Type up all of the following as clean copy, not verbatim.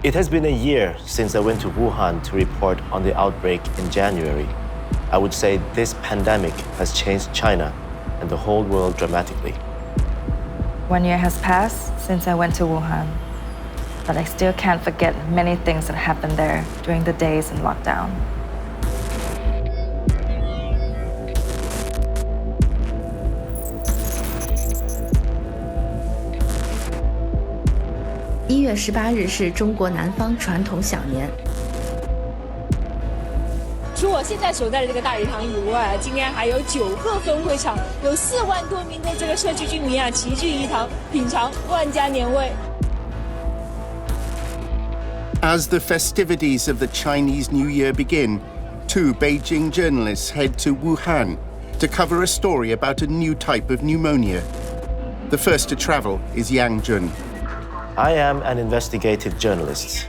It has been a year since I went to Wuhan to report on the outbreak in January. I would say this pandemic has changed China and the whole world dramatically. 1 year has passed since I went to Wuhan, but I still can't forget many things that happened there during the days in lockdown. 1月18日是中国南方传统小年。除我现在所在的这个大礼堂以外，今天还有9个分会场，有4万多名的这个社区居民啊，齐聚一堂，品尝万家年味。As the festivities of the Chinese New Year begin, 2 Beijing journalists head to Wuhan to cover a story about a new type of pneumonia. The first to travel is Yang Jun. I am an investigative journalist.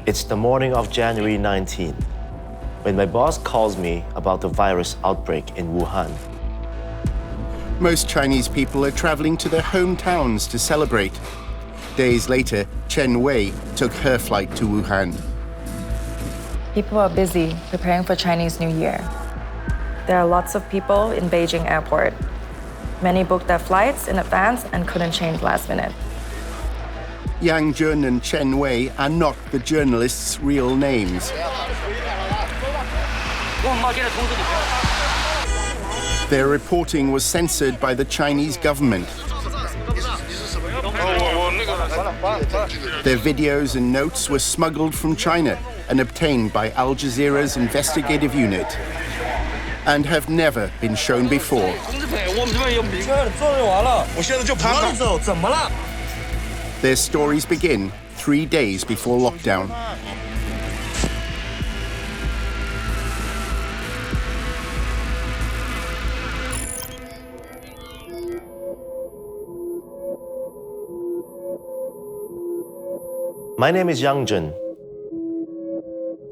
It's the morning of January 19, when my boss calls me about the virus outbreak in Wuhan. Most Chinese people are traveling to their hometowns to celebrate. Days later, Chen Wei took her flight to Wuhan. People are busy preparing for Chinese New Year. There are lots of people in Beijing airport. Many booked their flights in advance and couldn't change last minute. Yang Jun and Chen Wei are not the journalists' real names. Their reporting was censored by the Chinese government. Their videos and notes were smuggled from China and obtained by Al Jazeera's investigative unit and have never been shown before. Their stories begin 3 days before lockdown. My name is Yang Jun.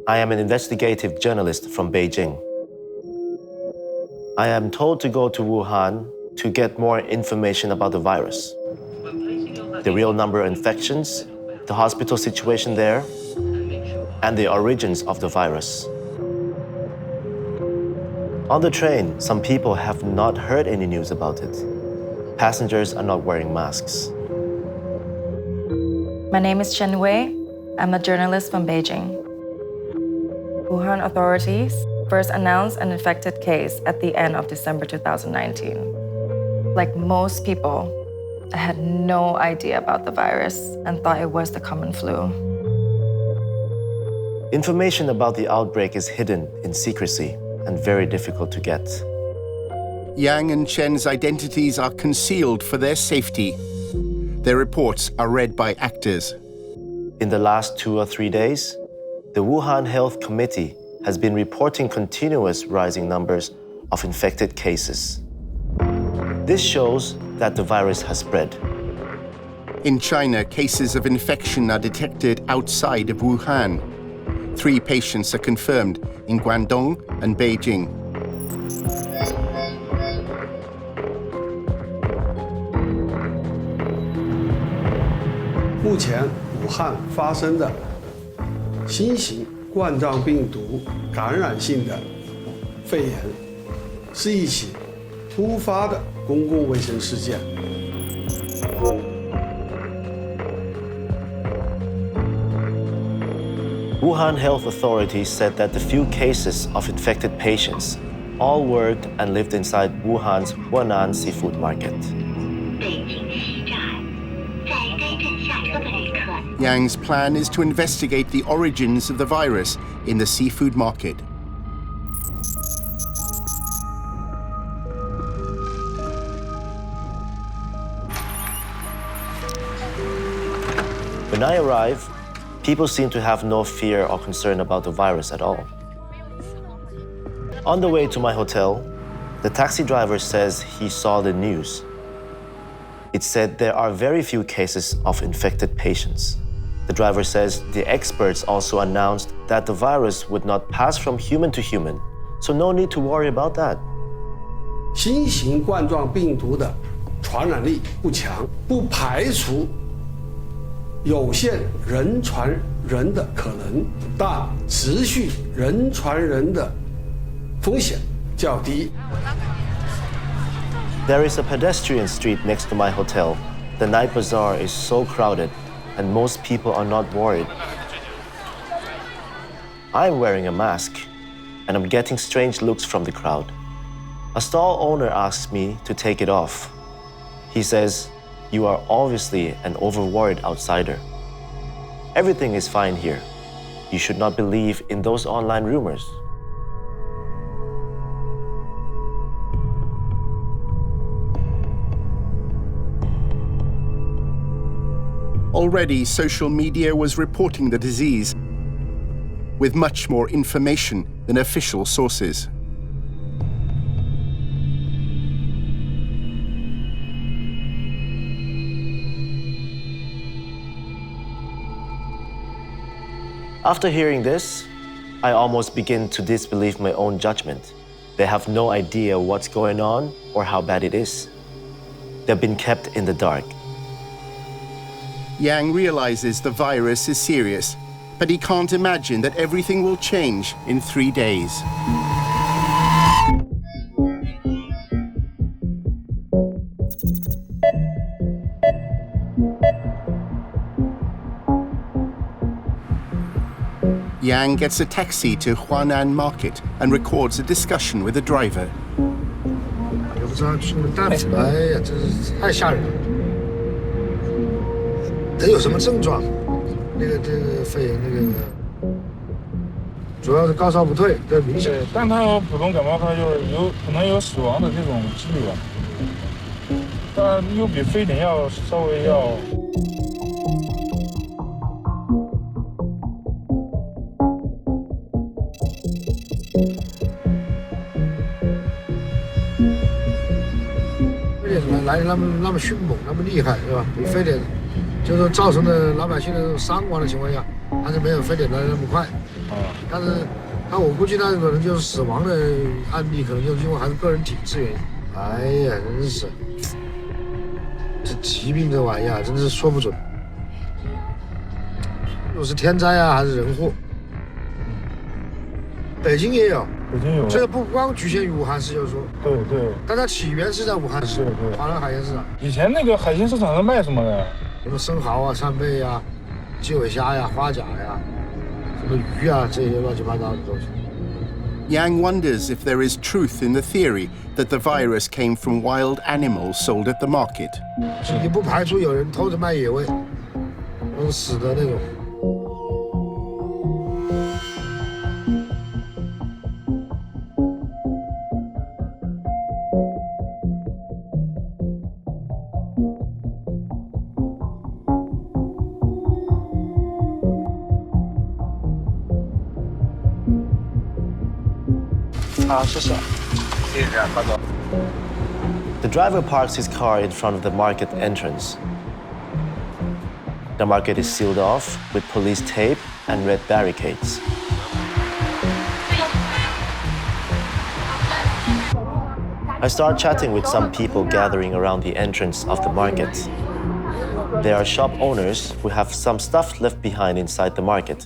I am an investigative journalist from Beijing. I am told to go to Wuhan to get more information about the virus, the real number of infections, the hospital situation there, and the origins of the virus. On the train, some people have not heard any news about it. Passengers are not wearing masks. My name is Chen Wei. I'm a journalist from Beijing. Wuhan authorities first announced an infected case at the end of December 2019. Like most people, I had no idea about the virus and thought it was the common flu. Information about the outbreak is hidden in secrecy and very difficult to get. Yang and Chen's identities are concealed for their safety. Their reports are read by actors. In the last 2 or 3 days, the Wuhan Health Committee has been reporting continuous rising numbers of infected cases. This shows that the virus has spread. In China, cases of infection are detected outside of Wuhan. 3 patients are confirmed in Guangdong and Beijing.目前，武汉发生的新型冠状病毒感染性的肺炎，是一起突发的公共卫生事件。Wuhan health authorities said that the few cases of infected patients all worked and lived inside Wuhan's Huanan Seafood Market. Yang's plan is to investigate the origins of the virus in the seafood market. When I arrive, people seem to have no fear or concern about the virus at all. On the way to my hotel, the taxi driver says he saw the news. It said there are very few cases of infected patients. The driver says the experts also announced that the virus would not pass from human to human, so no need to worry about that. 新型冠状病毒的传染力不强，不排除有限人传人的可能，但持续人传人的风险较低。There is a pedestrian street next to my hotel. The night bazaar is so crowded, and most people are not worried. I'm wearing a mask, and I'm getting strange looks from the crowd. A stall owner asks me to take it off. He says, "You are obviously an overworried outsider. Everything is fine here. You should not believe in those online rumors." Already, social media was reporting the disease with much more information than official sources. After hearing this, I almost begin to disbelieve my own judgment. They have no idea what's going on or how bad it is. They've been kept in the dark. Yang realizes the virus is serious, but he can't imagine that everything will change in 3 days. Yang gets a taxi to Huanan Market and records a discussion with the driver. 也不知道出大夫，哎呀，真是太吓人了。他有什么症状？这个肺炎主要是高烧不退，这明显。但他有普通感冒，他就是可能有死亡的这种几率吧。但又比非典要稍微要。非典来的那么迅猛，那么厉害，是吧？比非典。就是造成的老百姓的伤亡的情况下，还是没有非典来的那么快。但是，我估计那可能就是死亡的案例，可能就是因为还是个人体质原因。哎呀，真是，这疾病这玩意儿真是说不准，又是天灾啊，还是人祸。北京也有，这个不光局限于武汉市，就是说，对，但它起源是在武汉市，华南海鲜市场。以前那个海鲜市场上卖什么的？什么生蚝啊、扇贝啊、鸡尾虾呀、花甲呀、什么鱼啊，这些乱七八糟的东西。Yang wonders if there is truth in the theory that the virus came from wild animals sold at the market. 你不排除有人偷着卖野味，死的那种。The driver parks his car in front of the market entrance. The market is sealed off with police tape and red barricades. I start chatting with some people gathering around the entrance of the market. They are shop owners who have some stuff left behind inside the market.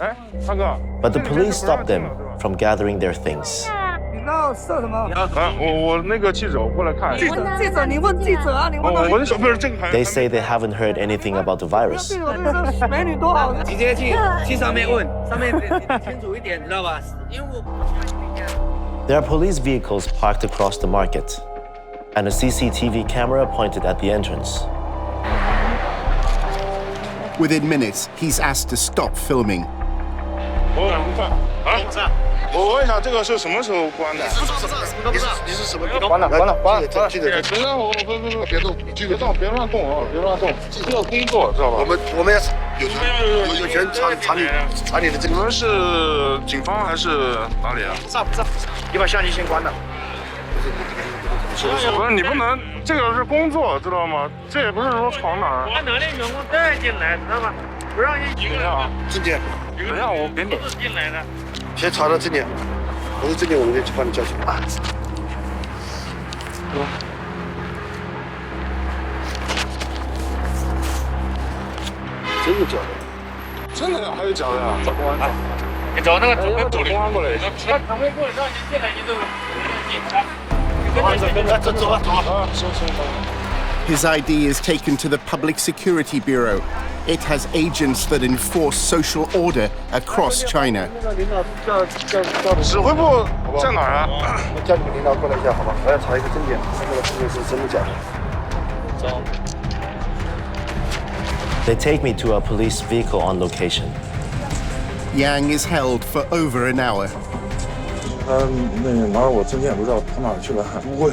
But the police stop them from gathering their things. 设什么？我那个记者，我过来看。记者，你问记者啊，你问。我的小朋友正还。They say they haven't heard anything about the virus. 美女多好，直接去上面问，上面清楚一点，知道吧？因为我。There are police vehicles parked across the market, and a CCTV camera pointed at the entrance. Within minutes, he's asked to stop filming. 我问一下，这个是什么时候关的？你是什么？关了。记得。别动，别乱动啊！别乱动，这个工作知道吧？我们有权查你的这个。你们是警方还是哪里啊？不知道。你把相机先关了。不是你不能，这个是工作，知道吗？这也不是说闯哪儿。把哪里员工带进来，知道吧？不让一个人啊。证件。等一下，我给你。进来的。先查到这里，不是这里，我们就把你叫去。这真的假的？真的还有假的呀？走公安。你找那个准备部的公安过来。那准备部让你进来，你都警察。走吧。行。 His ID is taken to the Public Security Bureau. It has agents that enforce social order across China. 指挥部在哪儿啊？我叫你们领导过来一下，好吧？我要查一个证件，看这个证件是真的假的。走。 They take me to a police vehicle on location. Yang is held for over an hour. 他那拿我证件不知道跑哪去了，不会。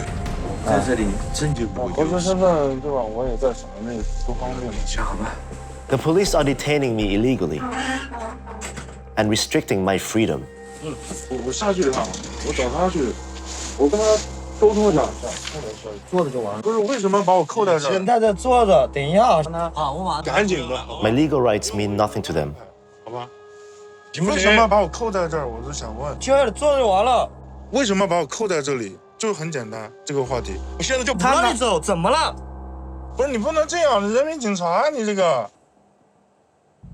在这里证据不核酸身份对吧？我也在省内，不方便。行，好吧。 The police are detaining me illegally and restricting my freedom. 我下去一趟，我找他去，我跟他沟通一下。坐着就完了。不是为什么把我扣在这儿？先在这坐着，等一下。好，我马上。赶紧的。 My legal rights mean nothing to them. 好吧。为什么把我扣在这儿？我就想问。就坐着就完了。为什么把我扣在这里？ 就很简单，这个话题，我现在就不让你走，怎么了？不是你不能这样，人民警察，你这个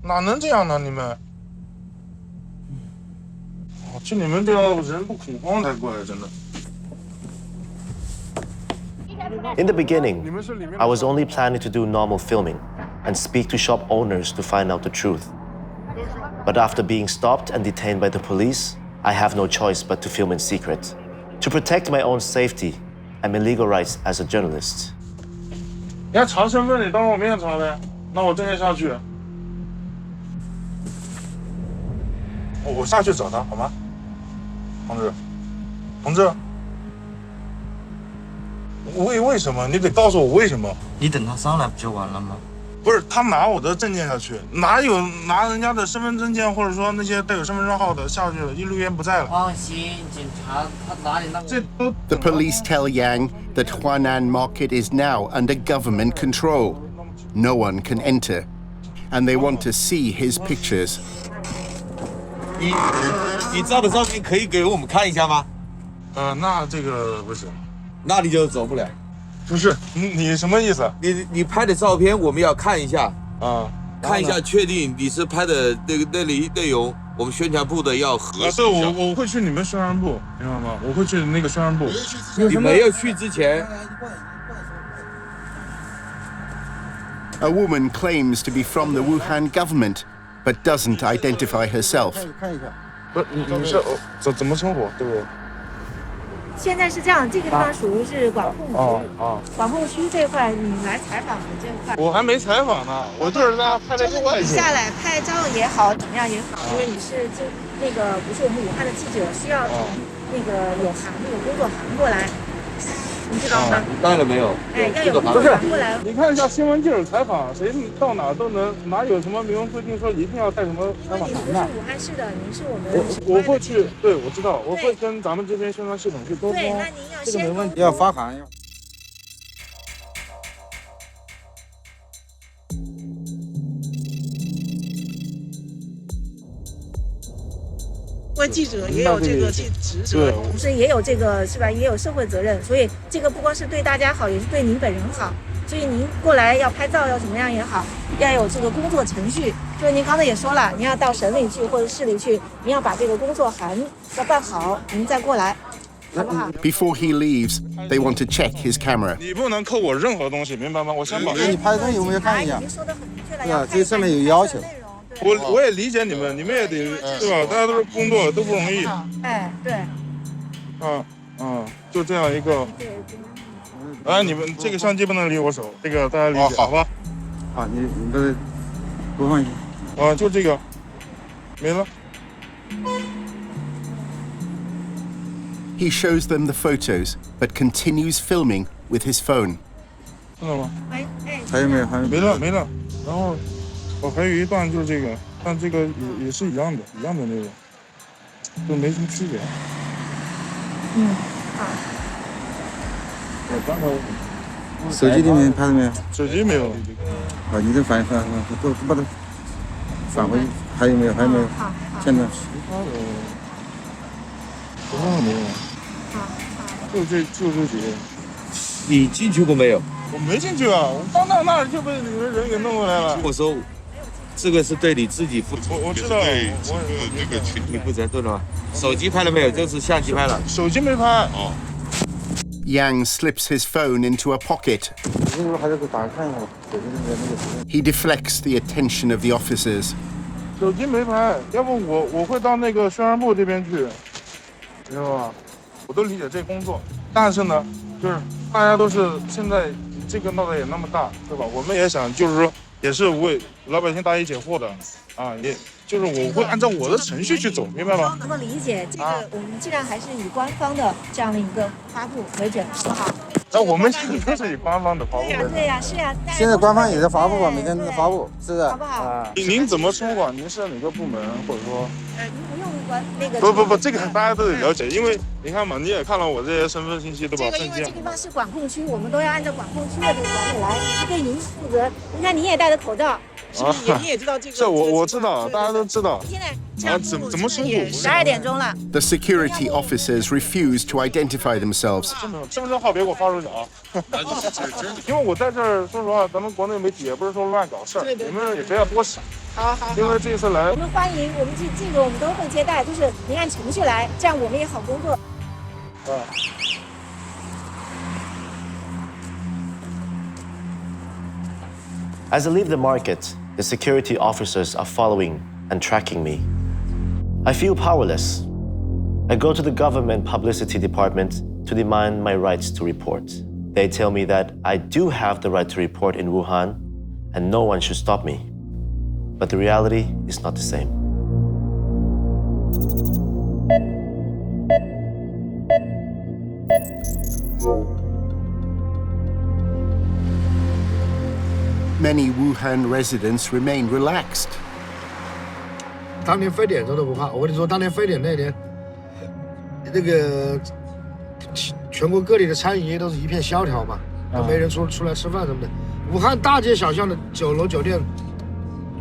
哪能这样呢？你们，就你们这样人不恐慌才怪，真的。 In the beginning, I was only planning to do normal filming and speak to shop owners to find out the truth. But after being stopped and detained by the police, I have no choice but to film in secret. To protect my own safety and my legal rights as a journalist. 你要查身份，你当着我面查呗，那我证件下去。我下去找他好吗？同志，为什么？你得告诉我为什么？你等他上来不就完了吗？ 不是他拿我的证件下去，哪有拿人家的身份证件或者说那些带有身份证号的下去了，一溜烟不在了。放心，警察他哪里那么……这都。The police tell Yang that Huanan Market is now under government control. No one can enter, and they want to see his pictures. 你照的照片可以给我们看一下吗？那这个不行，那你就走不了。 不是你什么意思？你拍的照片我们要看一下啊，看一下确定你是拍的那里内容，我们宣传部的要核实一下。我会去你们宣传部，明白吗？我会去那个宣传部。你没有去之前。 A woman claims to be from the Wuhan government, but doesn't identify herself. 不是你是怎么称呼？对不对？ 现在是这样，这个地方属于是管控区。管控区这块，你来采访的这块，我还没采访呢，我就是在拍了个外景。下来拍照也好，怎么样也好，因为你是那个不是我们武汉的记者，需要从那个有工作函过来，你知道吗？当然没有。哎，要有工作函过来。你看一下新闻记者采访，谁到哪都能，哪有什么明文规定说一定要带什么采访函的？您是武汉市的，您是我们。我会去，对，我知道，我会跟咱们这边宣传系统去沟通。对，那您要先这个没问题。要发函。作为记者也有这个职责，同时也有这个是吧？也有社会责任，所以这个不光是对大家好，也是对您本人好。所以您过来要拍照要怎么样也好，要有这个工作程序。就是您刚才也说了，您要到省里去或者市里去，您要把这个工作函要办好，您再过来，好不好 ？Before he leaves, they want to check his camera. 你不能扣我任何东西，明白吗？我先把你拍的东西我们要看一下。您说的很明确了，对吧？这上面有要求。 我也理解你们也得对吧？大家都是工作，都不容易。哎，对。就这样一个。哎，你们这个相机不能离我手，这个大家理解，好吧？啊，你这多放心。就这个，没了。 He shows them the photos, but continues filming with his phone. 看到吗？还有没有？没了。然后。 还有一段就是这个，但这个也是一样的内容，就没什么区别。好。刚才手机里面拍了没有？手机没有。你这反都把它返回去，还有没有？好。现在。其他的没有。好。就这几个。你进去过没有？我没进去啊，我刚到那儿就被你们人给弄过来了。没收。这个是对你自己负责，我知道，这个群体负责，对了吗？手机拍了没有？这次相机拍了。手机没拍。哦。Yang slips his phone into a pocket. He deflects the attention of the officers. 手机没拍，要不我会到那个宣传部这边去，知道吧？我都理解这工作，但是呢，就是大家都是现在这个闹得也那么大，对吧？我们也想就是说，也是为老百姓答疑解惑的，啊，也就是我会按照我的程序去走，明白吗？能够理解这个，我们尽量还是以官方的这样的一个发布为准，好不好？那我们现在都是以官方的发布为准。对呀，是呀。现在官方也在发布吧，每天都在发布，是不是？好不好？您怎么称呼啊？您是哪个部门，或者说？您不用管那个。不，这个大家都得了解，因为你看嘛，你也看了我这些身份信息，对吧？这个因为这个地方是管控区，我们都要按照管控区的这个管理来，也是对您负责。你看您也戴着口罩。是不是你也知道这个？这我知道，大家都知道。现在怎么称呼？12点钟了。The security officers refuse to identify themselves. 身份证号别给我发出去啊！因为我在这儿，说实话，咱们国内媒体也不是说乱搞事儿，你们也不要多想。好。因为这次来，我们欢迎，我们这个我们都会接待，就是您按程序来，这样我们也好工作。As I leave the market, the security officers are following and tracking me. I feel powerless. I go to the government publicity department to demand my rights to report. They tell me that I do have the right to report in Wuhan and no one should stop me. But the reality is not the same. Many Wuhan residents remain relaxed. 当年非典都不怕，我跟你说，当年非典那年，那个全国各地的餐饮业都是一片萧条嘛，都没人出来吃饭什么的。武汉大街小巷的酒楼酒店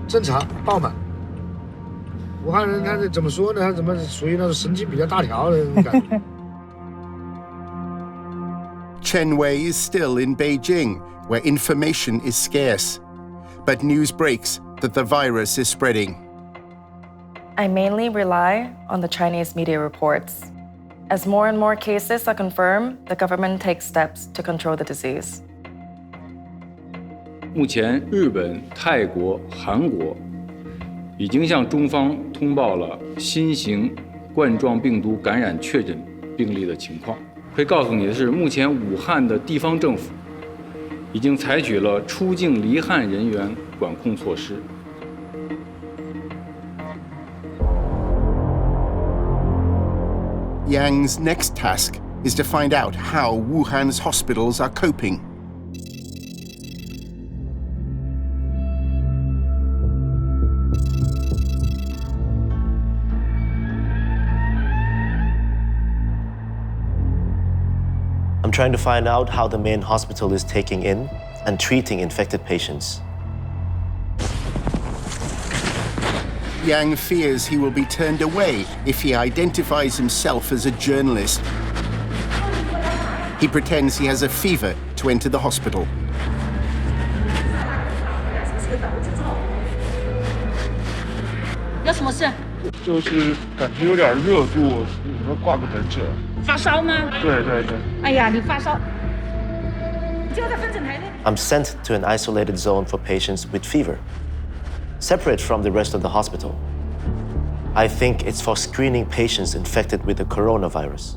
正常爆满。武汉人他是怎么说呢？他怎么属于那种神经比较大条的那种感觉。Chen Wei is still in Beijing, where information is scarce. But news breaks that the virus is spreading. I mainly rely on the Chinese media reports. As more and more cases are confirmed, the government takes steps to control the disease. 目前，日本、泰国、韩国已经向中方通报了新型冠状病毒感染确诊病例的情况。可以告诉你的是，目前武汉的地方政府已经采取了出境离汉人员管控措施。Yang's next task is to find out how Wuhan's hospitals are coping. I'm trying to find out how the main hospital is taking in and treating infected patients. Yang fears he will be turned away if he identifies himself as a journalist. He pretends he has a fever to enter the hospital. 有什么事？就是感觉有点热度，你说挂个门诊。发烧吗？对。哎呀，你发烧，你就在分诊台那。I'm sent to an isolated zone for patients with fever, separate from the rest of the hospital. I think it's for screening patients infected with the coronavirus.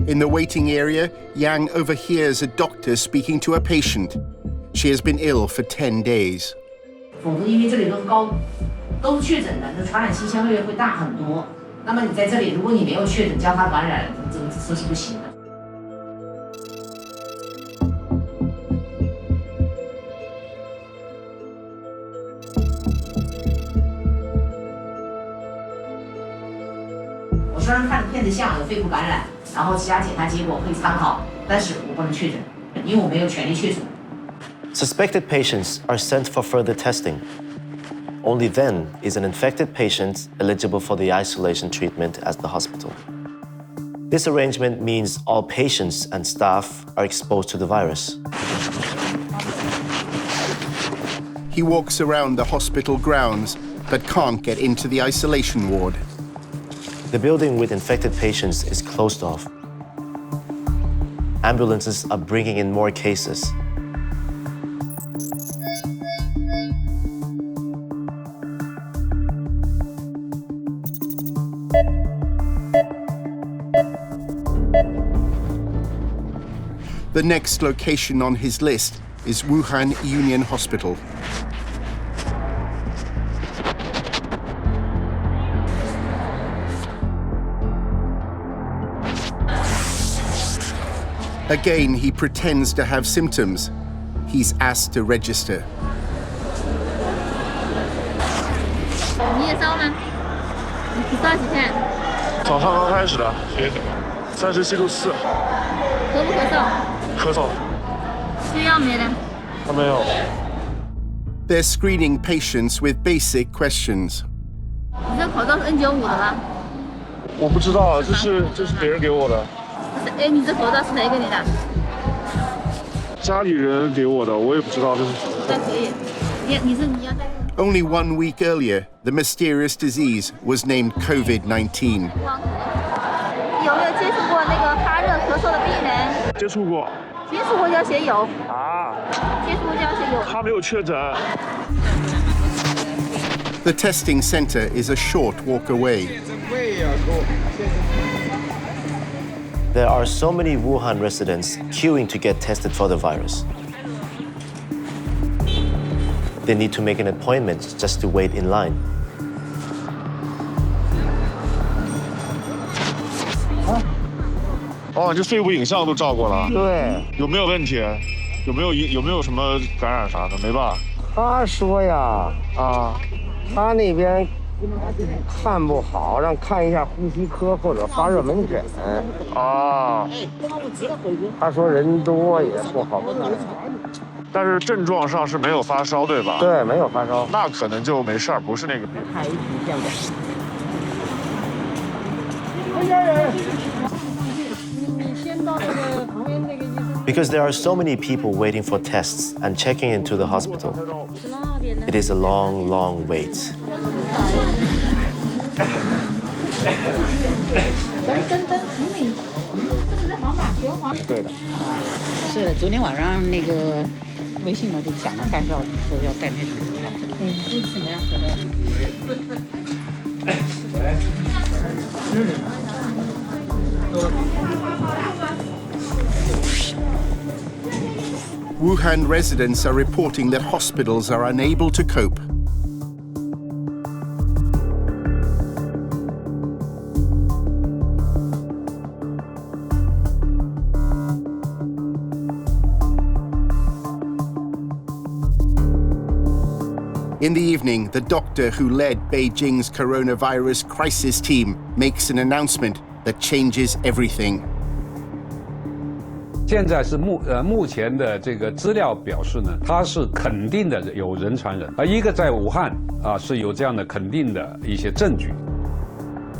In the waiting area, Yang overhears a doctor speaking to a patient. She has been ill for 10 days. 否则，因为这里都是确诊的，那传染性相对会大很多。那么你在这里，如果你没有确诊，交叉感染，这是不行的。我虽然看着片子像有肺部感染，然后其他检查结果可以参考，但是我不能确诊，因为我没有权利确诊。Suspected patients are sent for further testing. Only then is an infected patient eligible for the isolation treatment at the hospital. This arrangement means all patients and staff are exposed to the virus. He walks around the hospital grounds, but can't get into the isolation ward. The building with infected patients is closed off. Ambulances are bringing in more cases. The next location on his list is Wuhan Union Hospital. Again, he pretends to have symptoms. He's asked to register. 你也烧吗？你烧几天？早上刚开始的，37度4。咳不咳嗽？咳嗽。吃药没呢？还没有。They're screening patients with basic questions. 你这口罩是 N95 的吗？我不知道，这是别人给我的。哎，你这口罩是谁给你的？家里人给我的，我也不知道这是。那可以，你要戴。 Only 1 week earlier, the mysterious disease was named COVID-19. 有没有接触过那个发热咳嗽的病人？接触过。接触过就要写有。啊。接触过就要写有。他没有确诊。 The testing center is a short walk away. There are so many Wuhan residents queuing to get tested for the virus. They need to make an appointment just to wait in line. 哦，这肺部影像都照过了。对。有没有问题？有没有什么感染啥的？没吧？他说呀，他那边看不好，让看一下呼吸科或者发热门诊。啊。他说人多也不好看。 但是症状上是没有发烧，对吧？对，没有发烧，那可能就没事儿，不是那个病。看一体现的。Because there are so many people waiting for tests and checking into the hospital, it is a long, long wait. 对的。是昨天晚上那个微信嘛就讲了干照，说要带那什么。这次没让喝的。 Wuhan residents are reporting that hospitals are unable to cope. In the evening, the doctor who led Beijing's coronavirus crisis team makes an announcement that changes everything. 现在是目前的这个资料表示呢，它是肯定的有人传人，而一个在武汉是有这样的肯定的一些证据。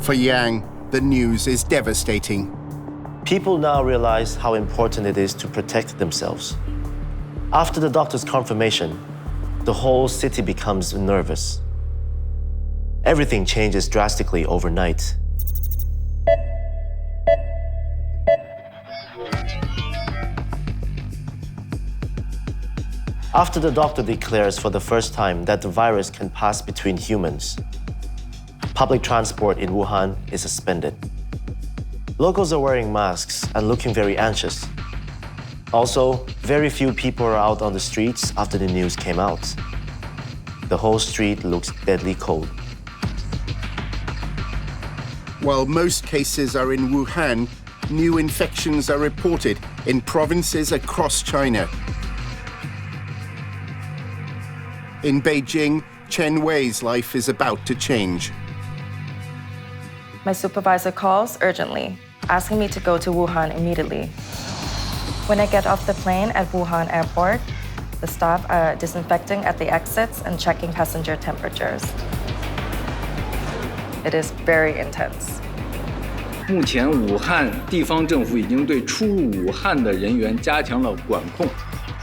For Yang, the news is devastating. People now realize how important it is to protect themselves. After the doctor's confirmation, the whole city becomes nervous. Everything changes drastically overnight. After the doctor declares for the first time that the virus can pass between humans, public transport in Wuhan is suspended. Locals are wearing masks and looking very anxious. Also, very few people are out on the streets after the news came out. The whole street looks deadly cold. While most cases are in Wuhan, new infections are reported in provinces across China. In Beijing, Chen Wei's life is about to change. My supervisor calls urgently, asking me to go to Wuhan immediately. When I get off the plane at Wuhan airport, the staff are disinfecting at the exits and checking passenger temperatures. It is very intense. 目前，武汉地方政府已经对出入武汉的人员加强了管控。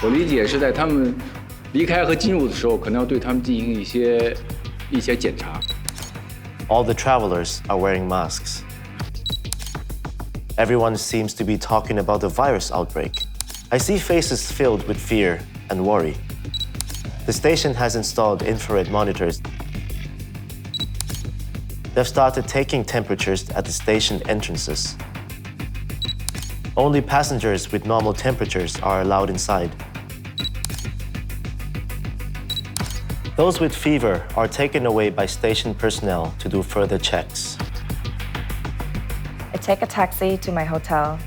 我理解是在他们离开和进入的时候，可能要对他们进行一些检查。All the travelers are wearing masks. Everyone seems to be talking about the virus outbreak. I see faces filled with fear and worry. The station has installed infrared monitors. They've started taking temperatures at the station entrances. Only passengers with normal temperatures are allowed inside. Those with fever are taken away by station personnel to do further checks. I take a taxi to my hotel.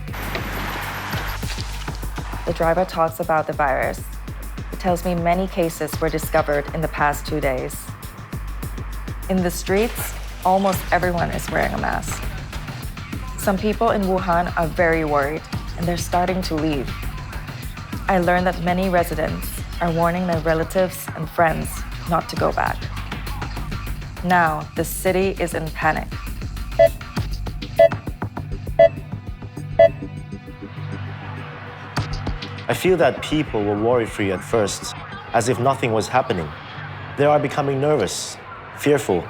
The driver talks about the virus. He tells me many cases were discovered in the past 2 days. In the streets, almost everyone is wearing a mask. Some people in Wuhan are very worried, and they're starting to leave. I learned that many residents are warning their relatives and friends not to go back. Now, the city is in panic. I feel that people were worry-free at first, as if nothing was happening. They are becoming nervous, fearful,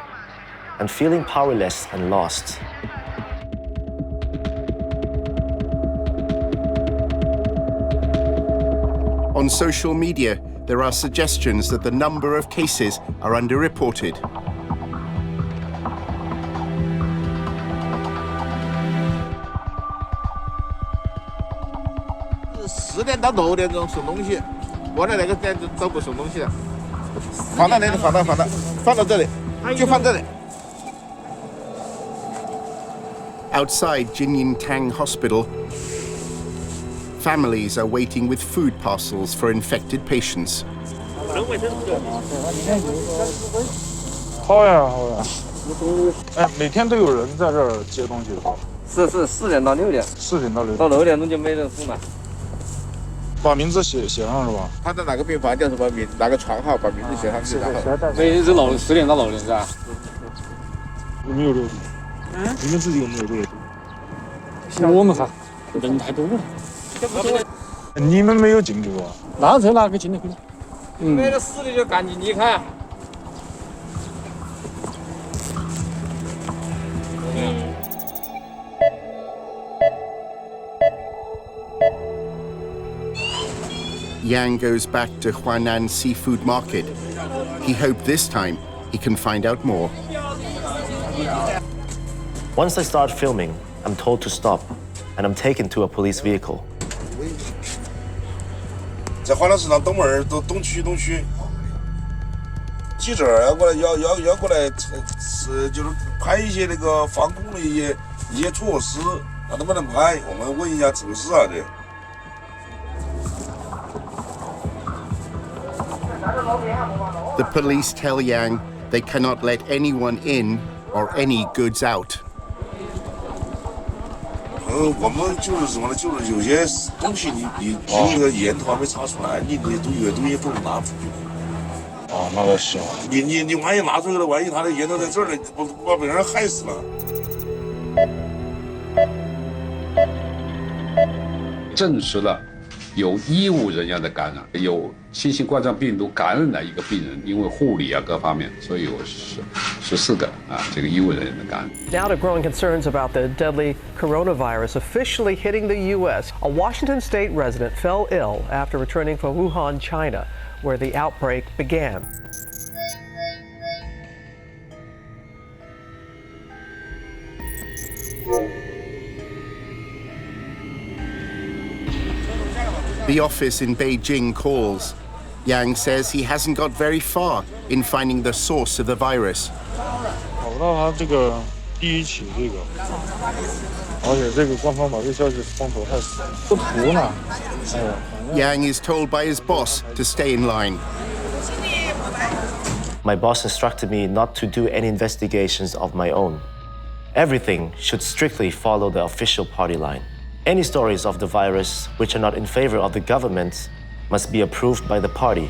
and feeling powerless and lost. On social media, there are suggestions that the number of cases are underreported.4点到6点钟送东西，过来那个点找不送东西了，放到那里，放到这里，就放这里。Outside Jinyintang Hospital, families are waiting with food parcels for infected patients. 好呀好呀，哎，每天都有人在这儿接东西的。是4点到6点。4点到6点。到6点钟就没人送了。把名字写上是吧？他在哪个病房就是把哪个床号把名字写上去，然后。所以是10点到6点是吧？有没有这个？你们自己有没有这个？我们人太多了。你们没有进去吧？那这哪个进得去？那个死的就赶紧离开。Yang goes back to Huanan Seafood Market. He hoped this time he can find out more. Once I start filming, I'm told to stop, and I'm taken to a police vehicle. 在华南市场东门都东区，记者要过来要过来就是拍一些那个防控的一些措施，那能不能拍？我们问一下指示啊的。The police tell Yang they cannot let anyone in or any goods out. 我们就是什么呢？就是有些东西你那个源头还没查出来，你有些东西不能拿出去。哦，那个是。你万一拿出去了，万一他的源头在这儿呢，把别人害死了。证实了有医务人员的感染，有新型冠状病毒感染的一个病人，因为护理啊各方面，所以有14个这个医务人员的感染。Now to growing concerns about the deadly coronavirus officially hitting the U.S. A Washington state resident fell ill after returning from Wuhan, China, where the outbreak began. The office in Beijing calls. Yang says he hasn't got very far in finding the source of the virus. 找不到他这个第一起这个，而且这个官方把这消息封锁太死了，不图呢。Yang is told by his boss to stay in line. My boss instructed me not to do any investigations of my own. Everything should strictly follow the official party line. Any stories of the virus which are not in favor of the government must be approved by the party.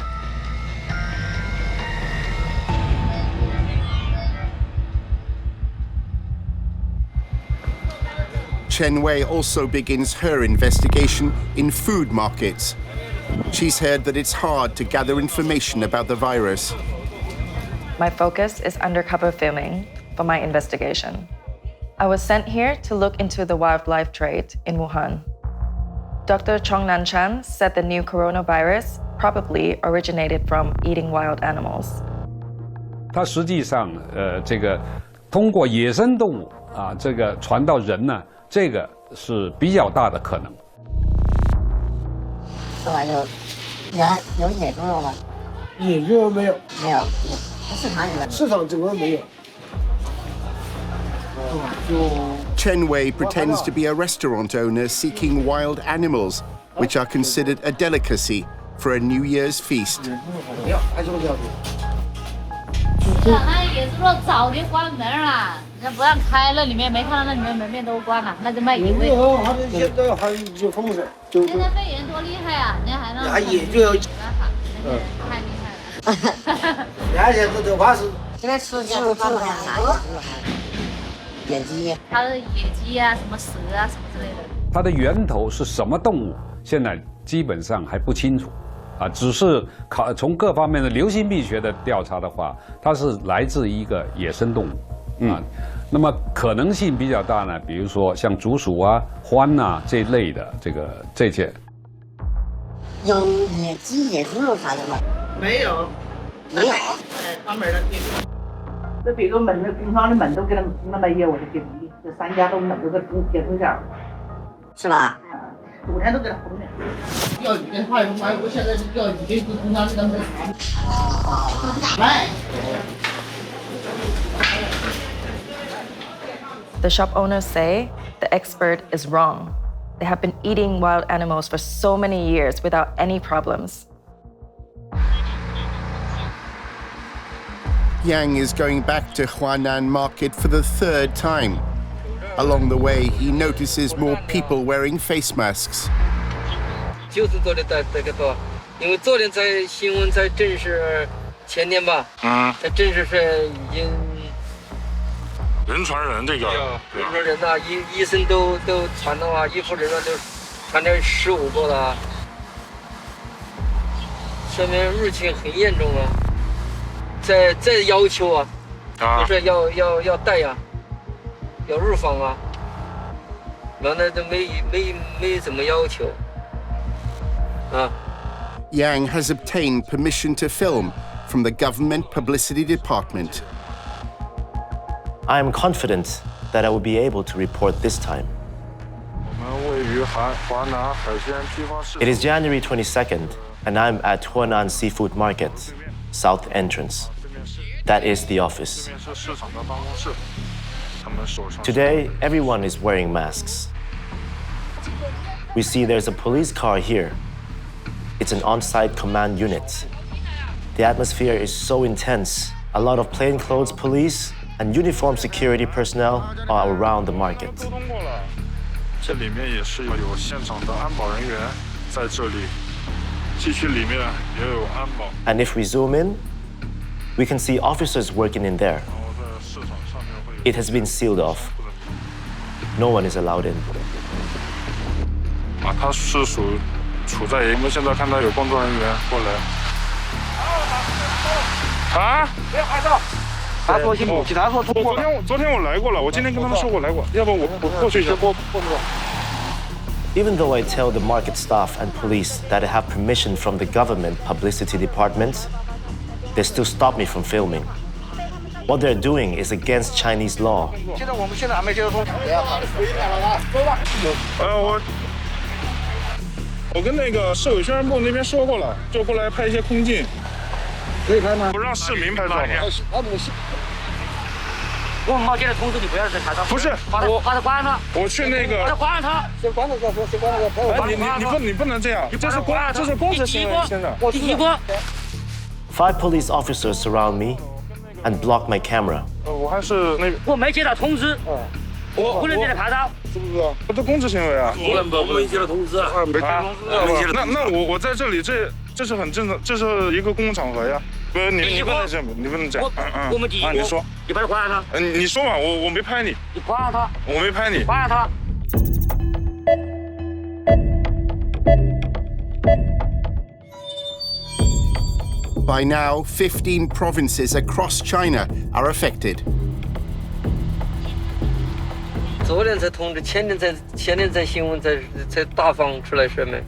Chen Wei also begins her investigation in food markets. She's heard that it's hard to gather information about the virus. My focus is undercover filming for my investigation. I was sent here to look into the wildlife trade in Wuhan. Dr. Nonchalance said the new coronavirus probably originated from eating wild animals. 它实际上，这个通过野生动物啊，这个传到人呢，这个是比较大的可能。这玩意儿，有野猪肉吗？野猪肉没有，没有，市场里面。市场整个没有。 Chen Wei pretends to be a restaurant owner seeking wild animals, which are considered a delicacy for a New Year's feast. 那野猪肉早就关门了，那不让开了，里面没看到那里面门面都关了，那就卖野味。现在还有风水，现在肺炎多厉害啊，人家还让。还野就有。太厉害了。而且这怕是现在吃就是吃啥野鸡，它的野鸡啊，什么蛇啊，什么之类的。它的源头是什么动物？现在基本上还不清楚，啊，只是从各方面的流行病学的调查的话，它是来自一个野生动物，啊，那么可能性比较大呢，比如说像竹鼠啊、獾呐这类的这些。有野鸡、野猪肉啥的吗？没有，没有。关门了，这比如门的工厂的门都给他那么业，我就给你，这3家都门都给铁从角，是吧？昨天都给他封了。钓鱼的话，我现在是钓鱼的工厂给他们打卖。The shop owners say the expert is wrong. They have been eating wild animals for so many years without any problems. Yang is going back to Huanan Market for the 3rd time. Along the way, he notices more people wearing face masks. 就是昨天在这个多，因为昨天在新闻在正式前天吧，在正式是已经人传人这个，人传人呐，医生都传的话，医护人员都传点15个了，说明疫情很严重啊。再要求啊，就是要带呀，要预防啊，完了都没怎么要求。 Yang has obtained permission to film from the government publicity department. I am confident that I will be able to report this time. It is January 22nd, and I'm at Huanan Seafood Market, South Entrance. That is the office. Today, everyone is wearing masks. We see there's a police car here. It's an on-site command unit. The atmosphere is so intense. A lot of plainclothes police and uniformed security personnel are around the market. And if we zoom in, we can see officers working in there. It has been sealed off. No one is allowed in. 它是处在我们现在看到有工作人员过来。啊！不要拍照。他说辛苦，其他说通过。昨天我来过了，我今天跟他们说我来过，要不我过去一下。Even though I tell the market staff and police that I have permission from the government publicity department, they still stop me from filming. What they're doing is against Chinese law. 现在我们还没接到通知。我跟那个市委宣传部那边说过了，就过来拍一些空镜。可以拍吗？不让市民拍照吗？我们没接到通知，你不要再拍照。不是，把它关了。我去那个。把它关了它。先关了再说，先关了再说。你不能这样，这是公职行为，先生。第一个。 5 police officers surround me and block my camera. 我还是那个。我没接到通知。我不能给他拍照，是不是？这公职行为啊！我没接到通知啊！没接到通知。那我在这里，这是很正常，这是一个公共场合呀。不是你不能这样，你不能这样。我们第一，你说，你把他关了他。你说嘛，我没拍你。你关了他。我没拍你。关了他。By now, 15 provinces across China are affected. 昨天才通知，前天才新闻才大方出来说明。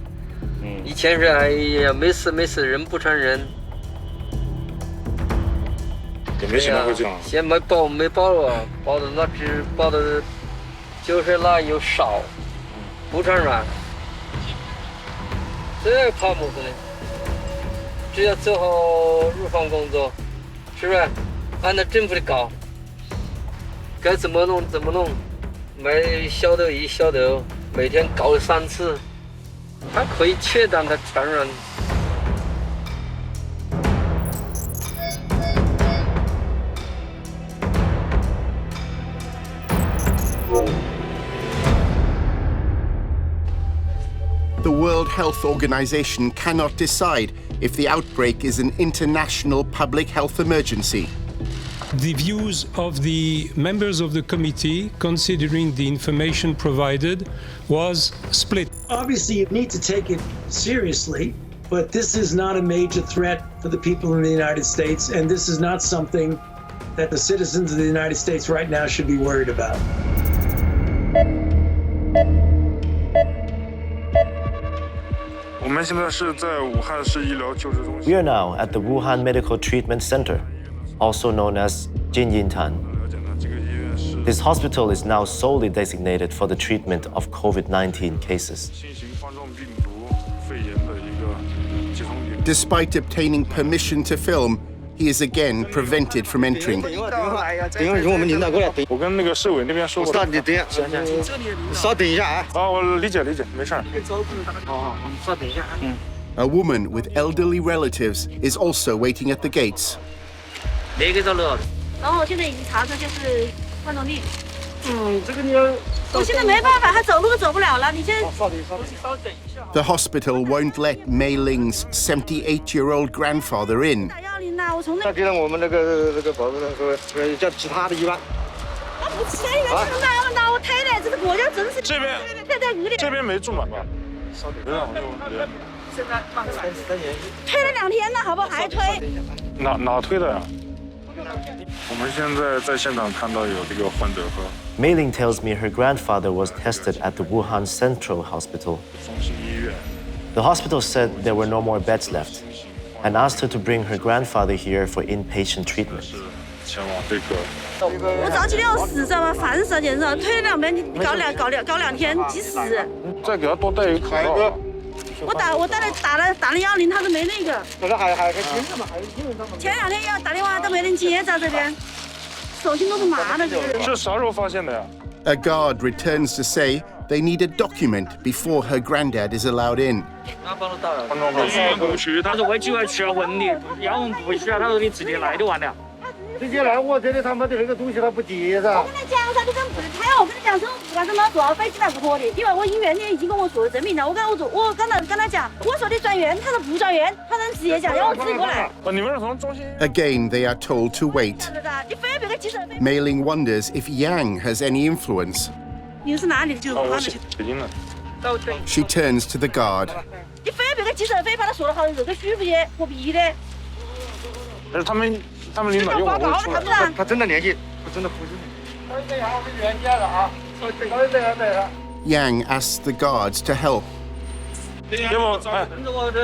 以前是哎呀没事，人不传人。也没想到会这样。先没报了，报的就是那又少，不传染。这怕么子呢？只要做好预防工作，是不是？按照政府的搞，该怎么弄怎么弄。买消毒仪消毒，每天搞3次，它可以切断它传染。The World Health Organization cannot decide if the outbreak is an international public health emergency. The views of the members of the committee, considering the information provided, was split. Obviously, you need to take it seriously, but this is not a major threat for the people in the United States, and this is not something that the citizens of the United States right now should be worried about. We are now at the Wuhan Medical Treatment Center, also known as Jinyintan. This hospital is now solely designated for the treatment of COVID-19 cases. Despite obtaining permission to film, he is again prevented from entering. A woman with elderly relatives is also waiting at the gates. 然后现在已经查出就是冠状病。这个你要。我现在没办法，他走路都走不了了。你先。The hospital won't let Mei Ling's 78-year-old grandfather in. 打110呐，我从那。他给了我们那个保证说叫其他的医院。啊，不是医院，这个我太太，这个国家真是。这边。这边没住满吧？没让我就。现在放出来。推了2天了，好不好？还推？哪推的呀？ 我们现在在现场看到有这个患者和。Mei Ling tells me her grandfather was tested at the Wuhan Central Hospital. The hospital said there were no more beds left, and asked her to bring her grandfather here for inpatient treatment. 前往这个。我着急的要死，知道吗？烦死了，简直！推了2遍，你搞2天，急死！再给他多戴一个口罩。 我打了110，他都没那个。这个还接着嘛，还有新闻上。前2天要打电话都没人接，在这边，手心都是麻的。这啥时候发现的呀 A guard returns to say they need a document before her granddad is allowed in. 不去，他说我就要去问你，要问不需要，他说你直接来就完了。 直接来我这里，他们的那个东西他不接噻。我跟他讲噻，你跟不开，我跟他讲说，不管怎么坐好飞机来不可的，因为我医院里已经跟我做证明了。我刚才跟他讲，我说的转院，他说不转院，他说直接讲要我自己过来。你们是从中心。Again, they are told to wait. Mei Ling wonders if Yang has any influence. 你是哪里的？就武汉的。北京的。She turns to the guard. 你非要别个记者非把他说的好像这个虚不的，何必的？但是他们领导用我出来，他真的联系，他真的不是。等一下，我们原件了啊！等。 Yang asks the guards to help. 要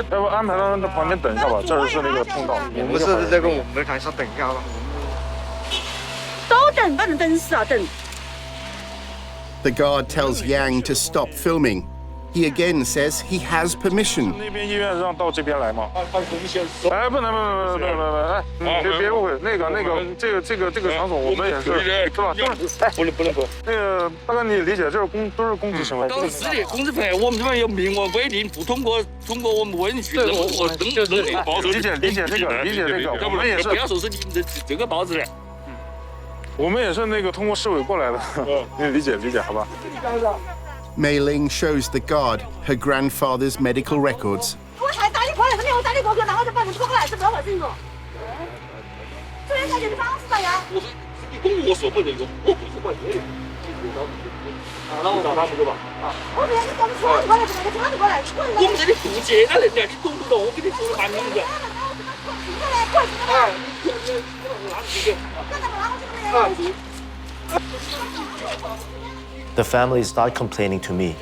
不安排他在旁边等一下吧，这儿是那个通道。不是这个，我们看一下等一下吧。都等，把人等死啊！等。 The guard tells Yang to stop filming. He again says he has permission. 那边医院让到这边来吗？哎，不能，哎，别误会，那个，这个场所我们也是，是吧？哎，不能。那个大哥，你理解，这是都是公职行为。都是的，公职费，我们这边有明文规定，不通过我们文具，我登报纸。理解这个，我们也是。不要说是你这个报纸的。我们也是那个通过市委过来的，你理解，好吧？ Mei Ling shows the guard her grandfather's medical records. 我还打你过来，这边我打你过去，然后就把人拖过来，这不要回事情。这边解决的方式咋样？我说你跟我说不能用，我不是管你的。那我找他们去吧。我这边你搞个车子过来，这个车子过来，我们这里不接他人家，你懂不懂？我跟你说了半天了。The family start complaining to me.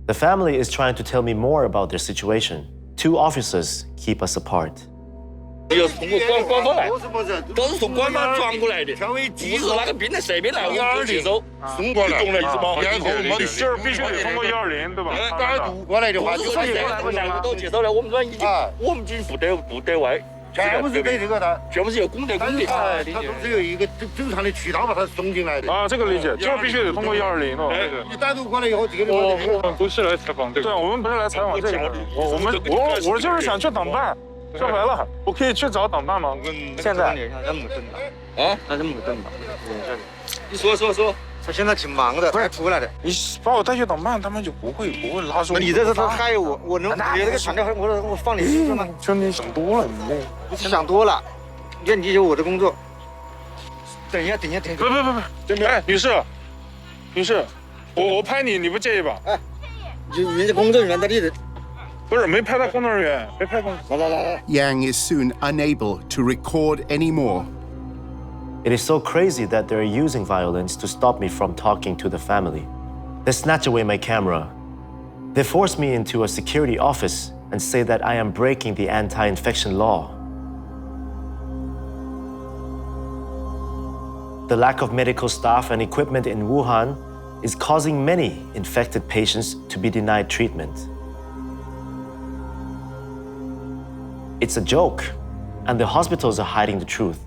The family is trying to tell me more about their situation. 2 officers keep us apart. 要通过官方来，都是从官方转过来的，不是那个病人随便来我们就接收，送过来，懂了意思吗？然后我们信儿必须得通过120，对吧？单独过来的话，就是来都接收了，我们这已经，我们已经不得外。 全部是给这个的，全部是有公的，它都是有一个正常的渠道把它送进来的。啊，这个理解，就是必须得通过120哦。你单独过来以后，这个我们不是来采访这个，对，我们不是来采访这个，我就是想去党办，说白了，我可以去找党办吗？现在人没等到，啊，人没等到。你说。 他现在挺忙的，快出来的。你把我带去党办，他们就不会拉住我。你这是他害我能别这个传掉，我放你身上吗？兄弟想多了，你想多了。你看，你有我的工作。等一下。不，哎，女士，我拍你，你不介意吧？哎，人家工作人员在这里。不是，没拍到工作人员，没拍到。来。 Yang is soon unable to record anymore. It is so crazy that they're using violence to stop me from talking to the family. They snatch away my camera. They force me into a security office and say that I am breaking the anti-infection law. The lack of medical staff and equipment in Wuhan is causing many infected patients to be denied treatment. It's a joke, and the hospitals are hiding the truth.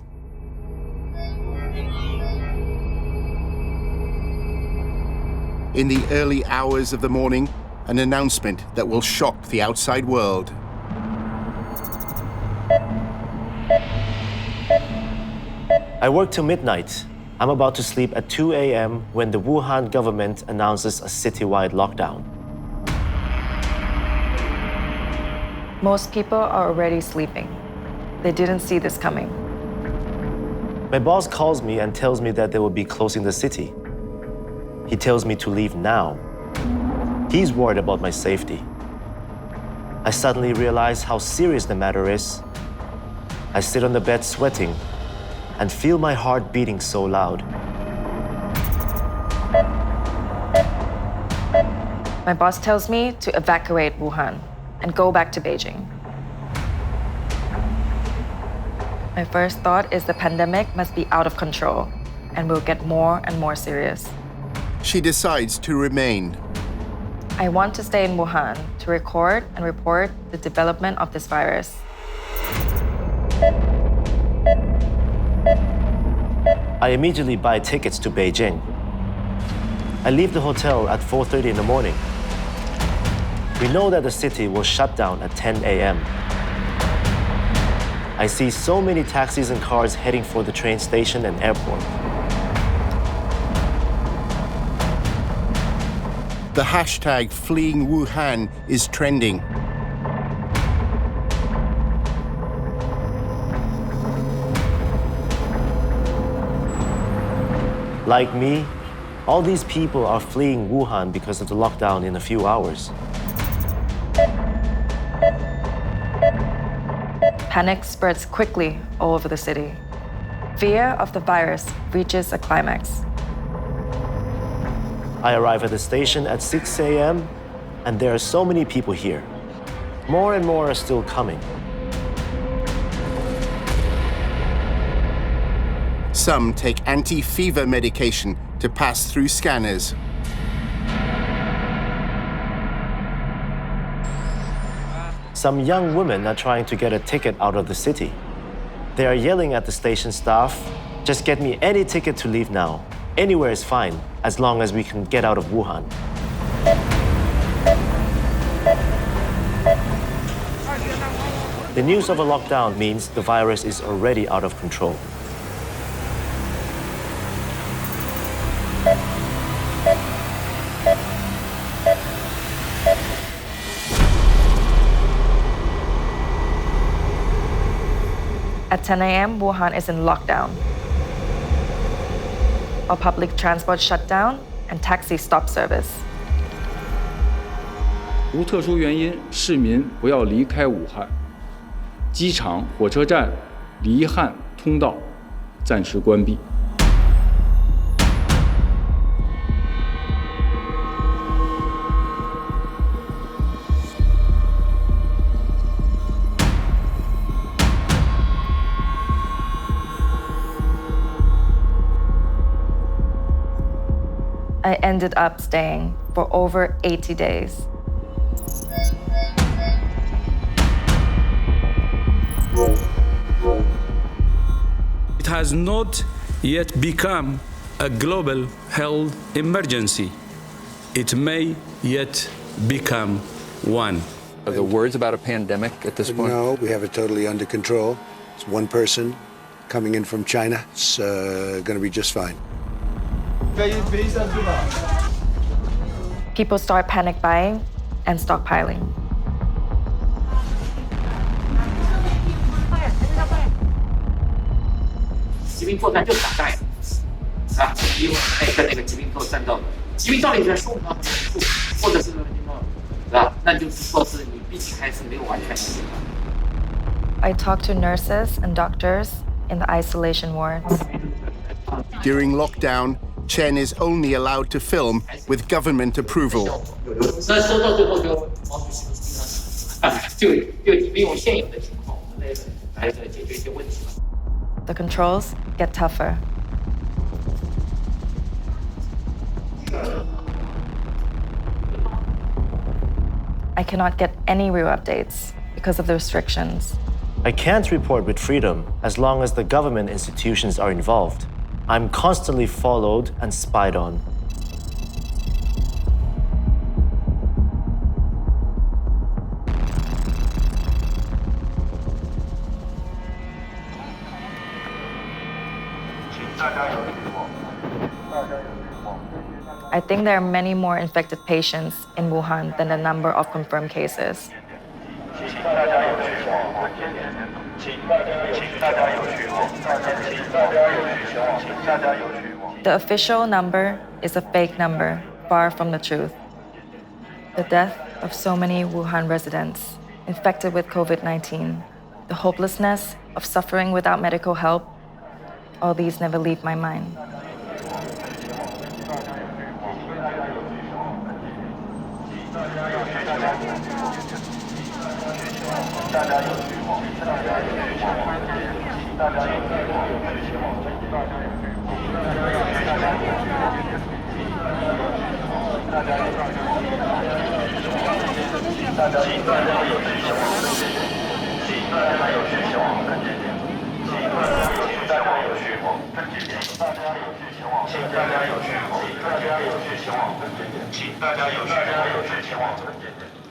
In the early hours of the morning, an announcement that will shock the outside world. I work till midnight. I'm about to sleep at 2 a.m. when the Wuhan government announces a citywide lockdown. Most people are already sleeping. They didn't see this coming. My boss calls me and tells me that they will be closing the city. He tells me to leave now. He's worried about my safety. I suddenly realize how serious the matter is. I sit on the bed sweating and feel my heart beating so loud. My boss tells me to evacuate Wuhan and go back to Beijing. My first thought is the pandemic must be out of control and will get more and more serious. She decides to remain. I want to stay in Wuhan to record and report the development of this virus. I immediately buy tickets to Beijing. I leave the hotel at 4:30 in the morning. We know that the city will shut down at 10 a.m. I see so many taxis and cars heading for the train station and airport. The hashtag fleeing Wuhan is trending. Like me, all these people are fleeing Wuhan because of the lockdown in a few hours. Panic spreads quickly all over the city. Fear of the virus reaches a climax. I arrive at the station at 6 a.m., and there are so many people here. More and more are still coming. Some take anti-fever medication to pass through scanners. Some young women are trying to get a ticket out of the city. They are yelling at the station staff, "Just get me any ticket to leave now. Anywhere is fine, as long as we can get out of Wuhan." The news of a lockdown means the virus is already out of control. At 10 a.m., Wuhan is in lockdown. All public transport shut down and taxi stop service. 无特殊原因，市民不要离开武汉。机场、火车站、离汉通道暂时关闭。I ended up staying for over 80 days. It has not yet become a global health emergency. It may yet become one. Are there words about a pandemic at this point? No, we have it totally under control. It's one person coming in from China. It's going to be just fine. People start panic buying and stockpiling. I talked to nurses and doctors in the isolation wards. During lockdown, Chen is only allowed to film with government approval. The controls get tougher. I cannot get any real updates because of the restrictions. I can't report with freedom as long as the government institutions are involved. I'm constantly followed and spied on. I think there are many more infected patients in Wuhan than the number of confirmed cases. The official number is a fake number, far from the truth. The death of so many Wuhan residents infected with COVID-19, the hopelessness of suffering without medical help, all these never leave my mind.请大家有需求，跟进。请大家有需求，有事前往跟进。